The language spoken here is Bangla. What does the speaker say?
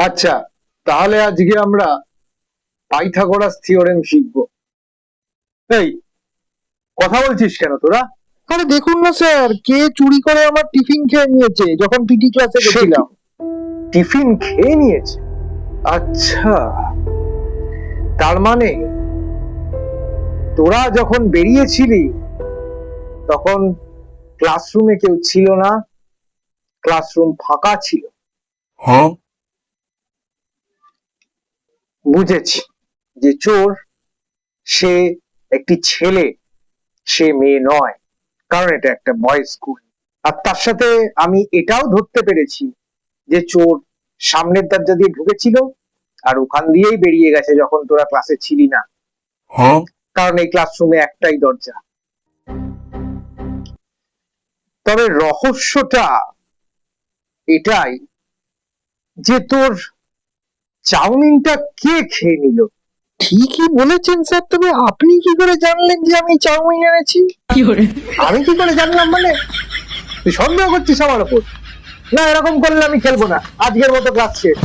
আচ্ছা, তাহলে আজকে আমরা পাইথাগোরাস থিওরেম শিখবো। এই, কথা বলছিস কেন তোরা? আরে দেখুন না স্যার, কে চুরি করে আমার টিফিন খেয়ে নিয়েছে যখন পিটি ক্লাসে সে কি? গেছিলাম। টিফিন খেয়ে নিয়েছে? আচ্ছা, তার মানে তোরা যখন বেরিয়েছিলি তখন ক্লাসরুমে কেউ ছিল না, ক্লাসরুম ফাঁকা ছিল। বুঝেছি যে চোর সে একটি ছেলে, সে মেয়ে নয়, কারণ এটা একটা বয়েজ স্কুল। আর তার সাথে আমি এটাও ধরতে পেরেছি যে চোর সামনের দরজা দিয়ে ঢুকেছিল আর ওখান দিয়েই বেরিয়ে গেছে যখন তোরা ক্লাসে ছিলি না, কারণ এই ক্লাসরুমে একটাই দরজা। তবে রহস্যটা এটাই যে তোর চাউমিনটা কে খেয়ে নিল? ঠিকই বলেছেন স্যার, তবে আপনি কি করে জানলেন যে আমি চাউমিন এনেছি? আমি কি করে জানলাম মানে? তুই সন্দেহ করছিস আমার উপর? না, এরকম করলে আমি খেলবো না, আজকের মতো ক্লাস শেষ।